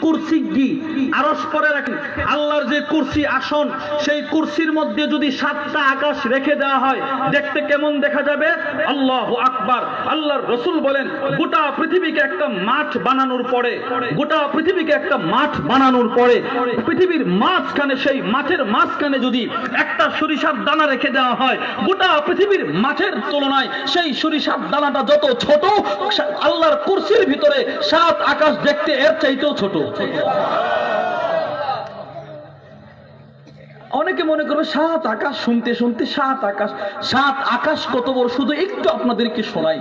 কুরসি কি আরশ পরে রাখেন, আল্লাহর যে কুরসি আসন, সেই কুরসির মধ্যে যদি 7টা আকাশ রেখে দেওয়া হয় দেখতে কেমন দেখা যাবে? আল্লাহু আকবার। আল্লাহর রাসূল বলেন গোটা পৃথিবীকে একটা মাঠ বানানোর পরে, গোটা পৃথিবীকে একটা মাঠ বানানোর পরে পৃথিবীর মাঝখানে, সেই মাঠের মাঝখানে যদি একটা সরিষার দানা রেখে দেওয়া হয়, গোটা পৃথিবীর মাঠের তুলনায় সেই সরিষার দানাটা যত ছোট, আল্লাহর কুরসির ভিতরে 7 আকাশ দেখতে এর চাইতেও ছোট। অনেকে মনে করবে 7 আকাশ, শুনতে শুনতে 7 আকাশ, 7 আকাশ কত বড়, শুধু একটু আপনাদেরকে শোনাই।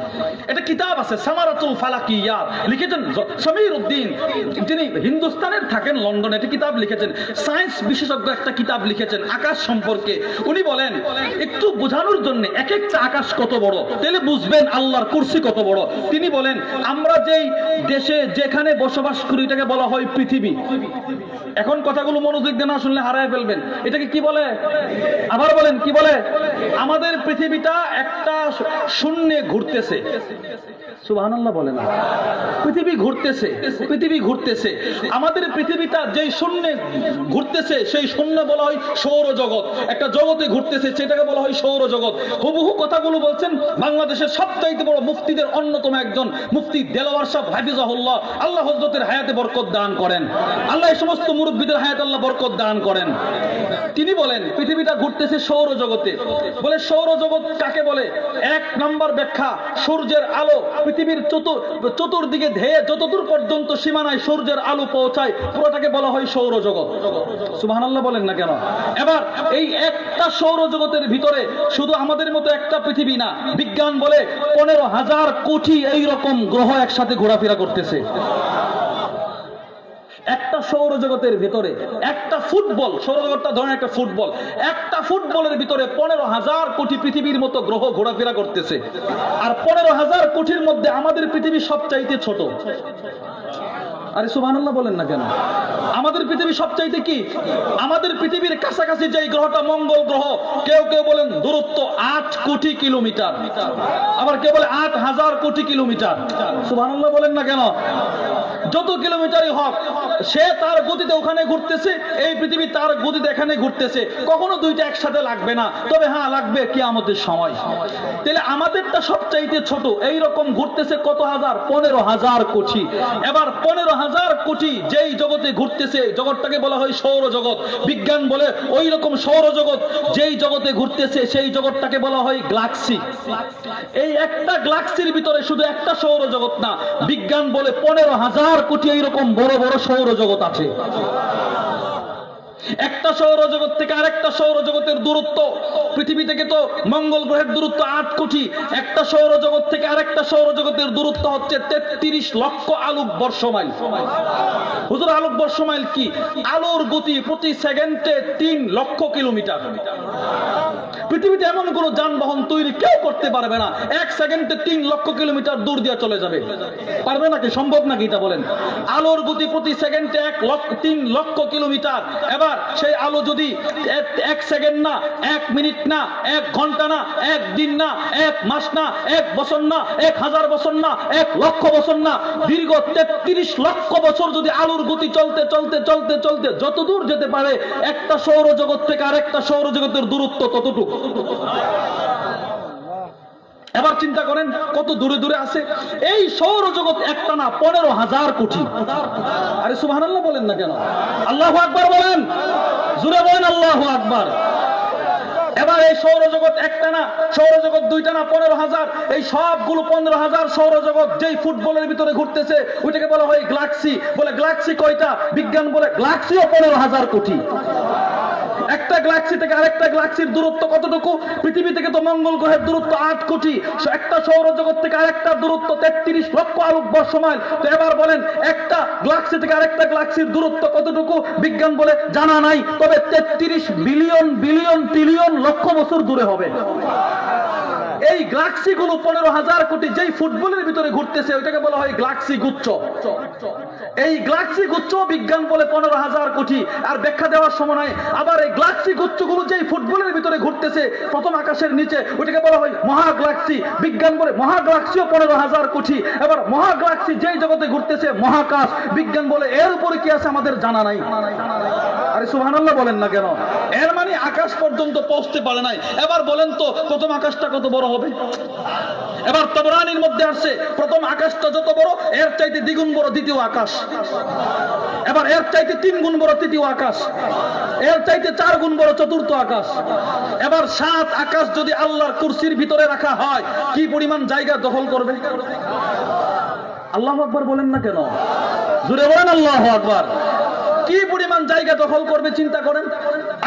এটা কিতাব আছে সামারাতুল ফালাকিয়াত, লিখেছেন সমীর উদ্দিন, যিনি হিন্দুস্তানের থাকেন লন্ডনে। এটা কিতাব লিখেছেন, সায়েন্স বিশেষজ্ঞ একটা কিতাব লিখেছেন আকাশ সম্পর্কে। উনি বলেন একটু বোঝানোর জন্য এক একটা আকাশ কত বড়, তাহলে বুঝবেন আল্লাহর কুরসি কত বড়। তিনি বলেন আমরা যেই দেশে যেখানে বসবাস করি এটাকে বলা হয় পৃথিবী। এখন কথাগুলো মনোযোগ দিয়ে না শুনলে হারায় ফেলবেন। এটাকে কি বলে? আবার বলেন কি বলে? আমাদের পৃথিবীটা একটা শূন্যে ঘুরতেছে। সুবহানাল্লাহ বলে না? পৃথিবী ঘুরতেছে, পৃথিবী ঘুরতেছে। আমাদের পৃথিবীটা যেই শূন্যে ঘুরতেছে সেই শূন্য বলা হয় সৌরজগৎ। একটা জগতে ঘুরতেছে, সেটাকে বলা হয় সৌরজগৎ। হুবহু কথাগুলো বলছেন বাংলাদেশের সবচাইতে বড় মুফতিদের অন্যতম একজন মুফতি দেলোয়ার সাহেব হাফিজাহুল্লাহ। আল্লাহ হযরতের হায়াতে বরকত দান করেন, আল্লাহ এই সমস্ত মুরব্বীদের হায়াতে আল্লাহ বরকত দান করেন। তিনি বলেন পৃথিবীটা ঘুরতেছে সৌরজগতে। বলে সৌরজগৎ কাকে বলে? 1 নম্বর ব্যাখ্যা, সূর্যের আলো পৃথিবীর চতুর্দিকে ধেয়ে যতদূর পর্যন্ত সীমানায় সূর্যের আলো পৌঁছায় পুরোটাকে বলা হয় সৌরজগৎ। সুবহানাল্লাহ বলেন না কেন? এবার এই একটা সৌরজগতের ভিতরে শুধু আমাদের মতো একটা পৃথিবী না, বিজ্ঞান বলে 15,000 কোটি এইরকম গ্রহ একসাথে ঘোরাফেরা করতেছে। একটা সৌরজগতের ভিতরে একটা ফুটবল, সৌরজগৎটা ধরেন একটা ফুটবল, একটা ফুটবলের ভিতরে 15,000 কোটি পৃথিবীর মতো গ্রহ ঘোরাফেরা করতেছে। আর 15,000 কোটির মধ্যে আমাদের পৃথিবী সবচাইতে ছোট। আরে সুবহানাল্লাহ বলেন না কেন? আমাদের পৃথিবী সবচাইতে কি? আমাদের পৃথিবীর কাছাকাছি যে গ্রহটা মঙ্গল গ্রহ, কেউ কেউ বলেন দূরত্ব 8 কোটি কিলোমিটার, আবার কেউ বলে 8,000 কোটি কিলোমিটার। সুবহানাল্লাহ বলেন না কেন? যত কিলোমিটারই হোক, সে তার গতিতে ওখানে ঘুরতেছে, এই পৃথিবী তার গতিতে এখানে ঘুরতেছে। কখনো দুইটা একসাথে লাগবে না, তবে হ্যাঁ লাগবে কিয়ামতের সময়। তাহলে আমাদেরটা সবচাইতে ছোট, এই রকম ঘুরতেছে কত হাজার? 15,000 কোটি। এবার 15,000 কোটি যেই জগতে ঘুরতেছে, জগৎটাকে বলা হয় সৌরজগৎ। বিজ্ঞান বলে ওই রকম সৌরজগৎ যেই জগতে ঘুরতেছে সেই জগৎটাকে বলা হয় গ্যালাক্সি। এই একটা গ্যালাক্সির ভিতরে শুধু একটা সৌরজগৎ না, বিজ্ঞান বলে 15,000 কোটি এইরকম বড় বড় সৌরজগৎ আছে। একটা সৌরজগৎ থেকে আরেকটা সৌরজগতের দূরত্ব, পৃথিবী থেকে তো মঙ্গল গ্রহের দূরত্ব 8 কোটি, একটা সৌরজগৎ থেকে আরেকটা সৌরজগতের দূরত্ব হচ্ছে 33 লক্ষ আলোকবর্ষ মাইল। হুজুর আলোকবর্ষ মাইল কি? আলোর গতি প্রতি সেকেন্ডে 3 লক্ষ কিলোমিটার। পৃথিবীতে এমন কোন যানবাহন তৈরি কেউ করতে পারবে না 1 সেকেন্ডে 3 লক্ষ কিলোমিটার দূর দিয়ে চলে যাবে। পারবে নাকি? সম্ভব নাকি এটা বলেন? আলোর গতি প্রতি সেকেন্ডে 3 লক্ষ কিলোমিটার। এবার সেই আলো যদি 1 সেকেন্ড না, 1 মিনিট না, 1 ঘন্টা না, 1 দিন না, 1 মাস না, 1 বছর না, 1000 বছর না, 1 লক্ষ বছর না, দীর্ঘ 33 লক্ষ বছর যদি আলোর গতি চলতে চলতে চলতে চলতে যত দূর যেতে পারে, একটা সৌরজগৎ থেকে আরেকটা সৌরজগতের দূরত্ব ততটুকু। এবার চিন্তা করেন কত দূরে দূরে আছে এই সৌরজগৎ। একটা না, 15,000 কোটি। আরে সুবহানাল্লাহ বলেন না কেন? আল্লাহু আকবার বলেন, জোরে বলেন আল্লাহু আকবার। এবার এই সৌরজগৎ একটা না, সৌরজগৎ দুইটা না, 15,000। এই সবগুলো 15,000 সৌরজগৎ যেই ফুটবলের ভিতরে ঘুরতেছে ওইটাকে বলা হয় গ্যালাক্সি। বলে গ্যালাক্সি কয়টা? বিজ্ঞান বলে গ্যালাক্সিও 15,000 কোটি। একটা গ্যালাক্সি থেকে আরেকটা গ্যালাক্সির দূরত্ব কতটুকু? পৃথিবী থেকে তো মঙ্গল গ্রহের দূরত্ব 8 কোটি, একটা সৌরজগৎ থেকে আরেকটা দূরত্ব 33 লক্ষ আলোকবর্ষ মাইল। তো এবার বলেন একটা গ্যালাক্সি থেকে আরেকটা গ্যালাক্সির দূরত্ব কতটুকু? বিজ্ঞান বলে জানা নাই, তবে 33 বিলিয়ন বিলিয়ন ট্রিলিয়ন লক্ষ বছর দূরে হবে। এই গ্যালাক্সি গুলো 15,000 কোটি যেই ফুটবলের ভিতরে ঘুরতেছে ওইটাকে বলা হয় গ্যালাক্সি গুচ্ছ। এই গ্যালাক্সি গুচ্ছ বিজ্ঞান বলে 15,000 কোটি, আর ব্যাখ্যা দেওয়ার সময় নাই। আবার এই গ্যালাক্সি গুচ্ছগুলো যেই ফুটবলের ভিতরে ঘুরতেছে প্রথম আকাশের নিচে, ওটাকে বলা হয় মহাগ্যালাক্সি। বিজ্ঞান বলে মহাগ্যালাক্সিও 15,000 কোটি। এবার মহাগ্যালাক্সি যেই জগতে ঘুরতেছে মহাকাশ, বিজ্ঞান বলে এর উপরে কি আছে আমাদের জানা নাই। আরে সুবহানাল্লাহ বলেন না কেন? এর মানে আকাশ পর্যন্ত পৌঁছতে পারে নাই। এবার বলেন তো প্রথম আকাশটা কত বড় হবে? এবার তাবরানীর মধ্যে আসছে প্রথম আকাশটা যত বড় এর চাইতে দ্বিগুণ বড় দ্বিতীয় আকাশ, এবার এর চাইতে 3 গুণ বড় তৃতীয় আকাশ, এর চাইতে 4 গুণ বড় চতুর্থ আকাশ। এবার 7 আকাশ যদি আল্লাহর কুরসির ভিতরে রাখা হয় কি পরিমাণ জায়গা দখল করবে? আল্লাহু আকবার বলেন না কেন? জোরে বলেন আল্লাহু আকবার। কি পরিমাণ জায়গা দখল করবে চিন্তা করেন।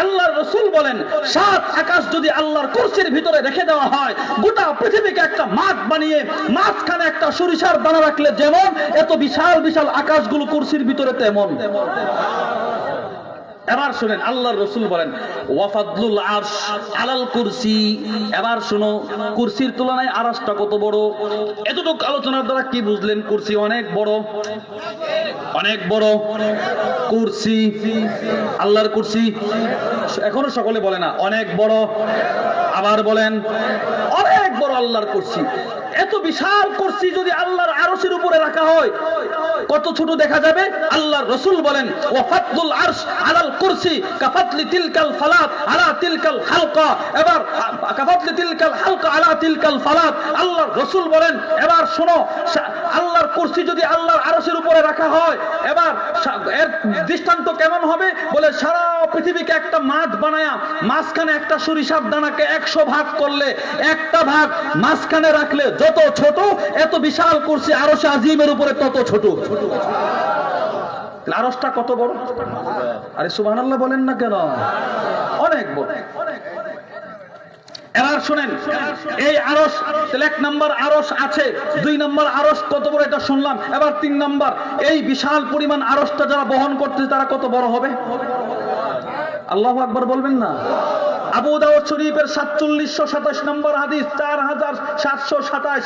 আল্লাহর রাসূল বলেন 7 আকাশ যদি আল্লাহর কুরসির ভিতরে রেখে দেওয়া হয়, গোটা পৃথিবীকে একটা মাঠ বানিয়ে মাঝখানে একটা সরিষার দানা রাখলে যেমন এত বিশাল বিশাল আকাশগুলো কুরসির ভিতরে তেমন। এবার শুনেন আল্লাহর রাসূল বলেন ওয়াফাদলুল আরশ আলাল কুরসি। এবার শুনো কুরসির তুলনায় আরশটা কত বড়। এতটুকু আলোচনার দ্বারা কি বুঝলেন? কুরসি অনেক বড়, অনেক বড় কুরসি, আল্লাহর কুরসি। এখনো সকলে বলে না অনেক বড়, আবার বলেন অনেক বড় আল্লাহর কুরসি। এত বিশাল কুরসি যদি আল্লাহর আরশের উপরে রাখা হয় কত ছোট দেখা যাবে? আল্লাহর রাসূল বলেন ওয়াফাদলুল আরশ আলাল কুরসি কাফাতলি তিলকাল ফালাত আলা তিলকাল হালকা। এবার কাফাতলি তিলকাল হালকা আলা তিলকাল ফালাত। আল্লাহর রাসূল বলেন এবার শোনো, আল্লাহর কুরসি যদি আল্লাহর আরশের উপরে রাখা হয় এবার এর দৃষ্টান্ত কেমন হবে? বলে সারা পৃথিবীকে একটা মাঠ বানায়া মাঝখানে একটা সরিষার দানাকে 100 ভাগ করলে একটা ভাগ মাঝখানে রাখলে যত ছোট, এত বিশাল কুরসি আরশে আজিমের উপরে তত ছোট। আরশটা কত বড়? আরে সুবহানাল্লাহ বলেন না কেন? অনেক বড়। এবার শুনেন এই আরশ, 1 নম্বর আরশ আছে, 2 নম্বর আরশ কত বড় এটা শুনলাম। এবার 3 নম্বর, এই বিশাল পরিমাণ আরশটা যারা বহন করতেছে তারা কত বড় হবে? আল্লাহু আকবার বলবেন না? আবু দাউদ শরীফের 4727 নম্বর হাদিস, 4727